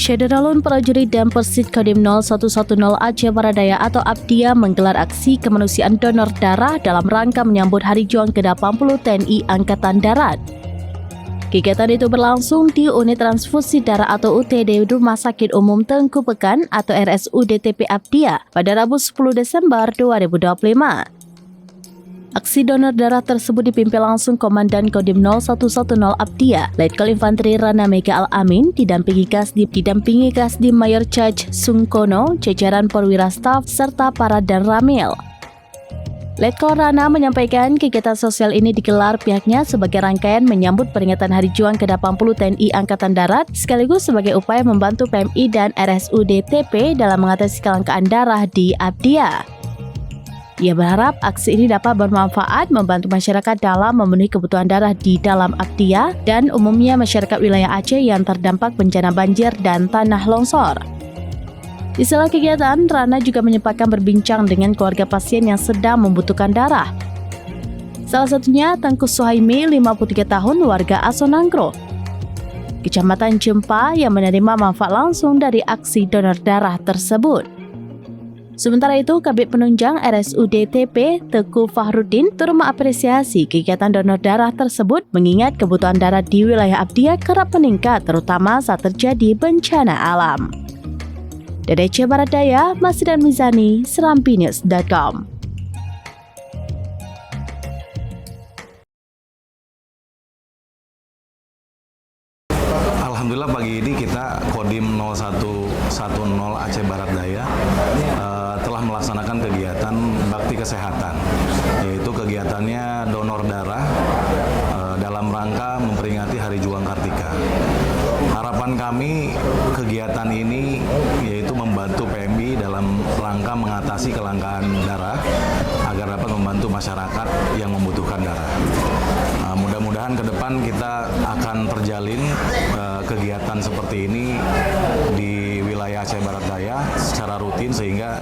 Syederalun Prajurit dan Persit Kodim 0110 Aceh Baradaya atau Apdia menggelar aksi kemanusiaan donor darah dalam rangka menyambut Hari Juang ke-80 TNI Angkatan Darat. Kegiatan itu berlangsung di Unit Transfusi Darah atau UTD Rumah Sakit Umum Tengku Pekan atau RSUD TP Apdia pada Rabu 10 Desember 2025. Aksi donor darah tersebut dipimpin langsung Komandan Kodim 0110 Apdia, Letkol Infanteri Rana Mega Al-Amin, didampingi Kasdim Mayor Chaj Sungkono, jajaran perwira staf, serta para dan ramil. Letkol Rana menyampaikan kegiatan sosial ini digelar pihaknya sebagai rangkaian menyambut peringatan Hari Juang ke-80 TNI Angkatan Darat, sekaligus sebagai upaya membantu PMI dan RSUD TP dalam mengatasi kelangkaan darah di Apdia. Ia berharap aksi ini dapat bermanfaat membantu masyarakat dalam memenuhi kebutuhan darah di dalam Apdia dan umumnya masyarakat wilayah Aceh yang terdampak bencana banjir dan tanah longsor. Di sela kegiatan, Rana juga menyempatkan berbincang dengan keluarga pasien yang sedang membutuhkan darah. Salah satunya Tengku Suhaimi, 53 tahun, warga Asonangkro, Kecamatan Jempa, yang menerima manfaat langsung dari aksi donor darah tersebut. Sementara itu, Kabid Penunjang RSUD TP Teguh Fahrudin turut mengapresiasi kegiatan donor darah tersebut mengingat kebutuhan darah di wilayah Apdia kerap meningkat terutama saat terjadi bencana alam. Dari Aceh Baradaya, Masdan Mizani, serampinews.com. Alhamdulillah pagi ini kita Kodim 0110 Aceh Barat Daya telah melaksanakan kegiatan bakti kesehatan, yaitu kegiatannya donor darah dalam rangka memperingati Hari Juang Kartika. Harapan kami kegiatan ini yaitu membantu PMI dalam rangka mengatasi kelangkaan darah agar dapat membantu masyarakat yang membutuhkan darah. Mudah-mudahan ke depan kita akan terjalin kegiatan seperti ini di wilayah Aceh Barat Daya secara rutin sehingga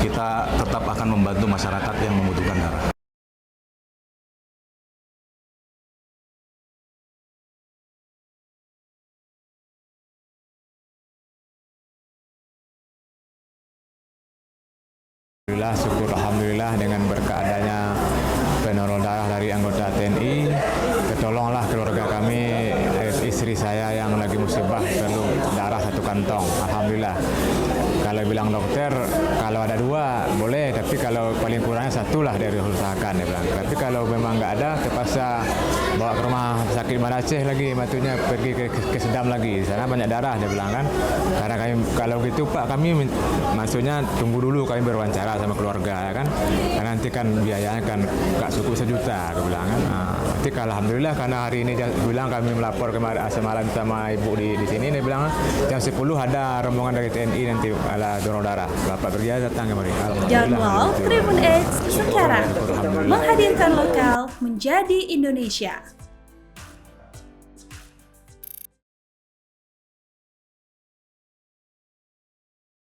kita tetap akan membantu masyarakat yang membutuhkan darah. Alhamdulillah dengan berkat adanya pendonor darah dari anggota TNI, ketolonglah keluarga kami, istri saya yang lagi musibah perlu darah 1 kantong. Alhamdulillah. Kalau bilang dokter, kalau ada 2 boleh, tapi kalau paling kurangnya 1 lah dari usahakan, dia bilang. Tapi kalau memang nggak ada, terpaksa bawa ke rumah sakit Banda Aceh lagi, maksudnya pergi ke Sedam lagi. Di sana banyak darah, dia bilang kan. Karena kami kalau gitu Pak, kami maksudnya tunggu dulu kami berwawancara sama keluarga, ya kan. Karena nanti kan biayanya kan nggak cukup 1 juta, dia bilang kan. Nanti alhamdulillah karena hari ini dia bilang kami melapor kemarin semalam sama ibu di sini, dia bilang jam 10 ada rombongan dari TNI nanti ala donor darah. Bapak kerja datang kemarin. Download Tribun X sekarang, menghadirkan lokal menjadi Indonesia.